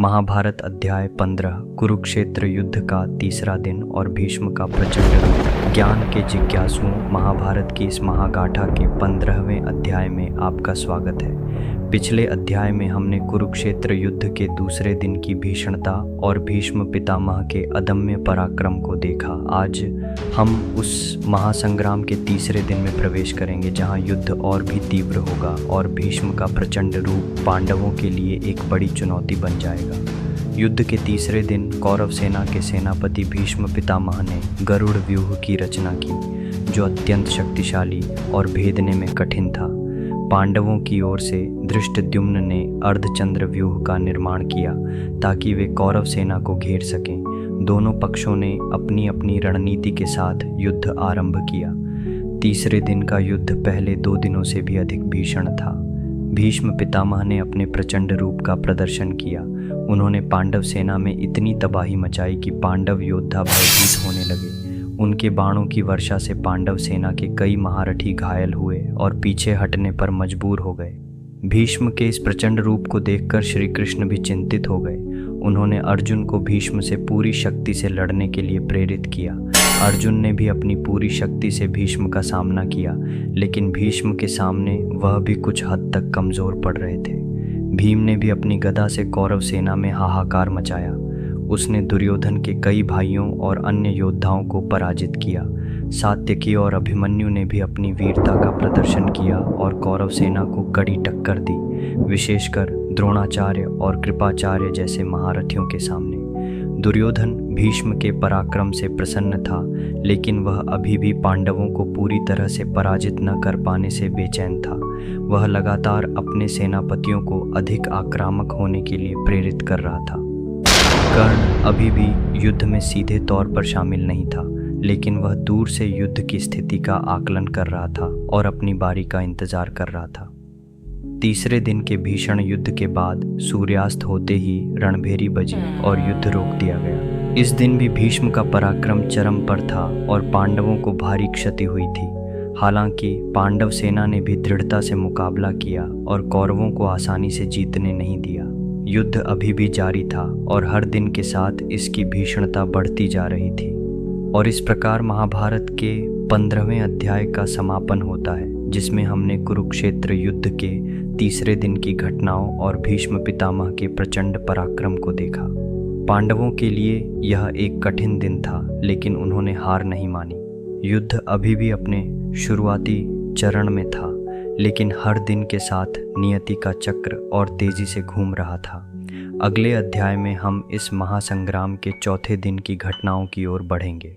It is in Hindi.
महाभारत अध्याय 15 कुरुक्षेत्र युद्ध का तीसरा दिन और भीष्म का प्रचंड रूप। ज्ञान के जिज्ञासुओं, महाभारत की इस महागाथा के 15वें अध्याय में आपका स्वागत है। पिछले अध्याय में हमने कुरुक्षेत्र युद्ध के दूसरे दिन की भीषणता और भीष्म पितामह के अदम्य पराक्रम को देखा। आज हम उस महासंग्राम के तीसरे दिन में प्रवेश करेंगे जहां युद्ध और भी तीव्र होगा और भीष्म का प्रचंड रूप पांडवों के लिए एक बड़ी चुनौती बन जाएगा। युद्ध के तीसरे दिन कौरव सेना के सेनापति भीष्म पितामह ने गरुड़ व्यूह की रचना की, जो अत्यंत शक्तिशाली और भेदने में कठिन था। पांडवों की ओर से धृष्टद्युम्न ने अर्धचंद्र व्यूह का निर्माण किया ताकि वे कौरव सेना को घेर सकें। दोनों पक्षों ने अपनी अपनी रणनीति के साथ युद्ध आरंभ किया। तीसरे दिन का युद्ध पहले 2 दिनों से भी अधिक भीषण था। भीष्म पितामह ने अपने प्रचंड रूप का प्रदर्शन किया। उन्होंने पांडव सेना में इतनी तबाही मचाई कि पांडव योद्धा भयभीत होने लगे। उनके बाणों की वर्षा से पांडव सेना के कई महारथी घायल हुए और पीछे हटने पर मजबूर हो गए। भीष्म के इस प्रचंड रूप को देखकर श्री कृष्ण भी चिंतित हो गए। उन्होंने अर्जुन को भीष्म से पूरी शक्ति से लड़ने के लिए प्रेरित किया। अर्जुन ने भी अपनी पूरी शक्ति से भीष्म का सामना किया, लेकिन भीष्म के सामने वह भी कुछ हद तक कमज़ोर पड़ रहे थे। भीम ने भी अपनी गदा से कौरव सेना में हाहाकार मचाया। उसने दुर्योधन के कई भाइयों और अन्य योद्धाओं को पराजित किया। सात्यकी और अभिमन्यु ने भी अपनी वीरता का प्रदर्शन किया और कौरव सेना को कड़ी टक्कर दी, विशेषकर द्रोणाचार्य और कृपाचार्य जैसे महारथियों के सामने। दुर्योधन भीष्म के पराक्रम से प्रसन्न था, लेकिन वह अभी भी पांडवों को पूरी तरह से पराजित न कर पाने से बेचैन था। वह लगातार अपने सेनापतियों को अधिक आक्रामक होने के लिए प्रेरित कर रहा था। कर्ण अभी भी युद्ध में सीधे तौर पर शामिल नहीं था, लेकिन वह दूर से युद्ध की स्थिति का आकलन कर रहा था और अपनी बारी का इंतजार कर रहा था। तीसरे दिन के भीषण युद्ध के बाद सूर्यास्त होते ही रणभेरी बजी और युद्ध रोक दिया गया। इस दिन भी भीष्म का पराक्रम चरम पर था और पांडवों को भारी क्षति हुई थी। हालांकि पांडव सेना ने भी दृढ़ता से मुकाबला किया और कौरवों को आसानी से जीतने नहीं दिया। युद्ध अभी भी जारी था और हर दिन के साथ इसकी भीषणता बढ़ती जा रही थी। और इस प्रकार महाभारत के 15वें अध्याय का समापन होता है, जिसमें हमने कुरुक्षेत्र युद्ध के तीसरे दिन की घटनाओं और भीष्म पितामह के प्रचंड पराक्रम को देखा। पांडवों के लिए यह एक कठिन दिन था, लेकिन उन्होंने हार नहीं मानी। युद्ध अभी भी अपने शुरुआती चरण में था, लेकिन हर दिन के साथ नियति का चक्र और तेजी से घूम रहा था। अगले अध्याय में हम इस महासंग्राम के चौथे दिन की घटनाओं की ओर बढ़ेंगे।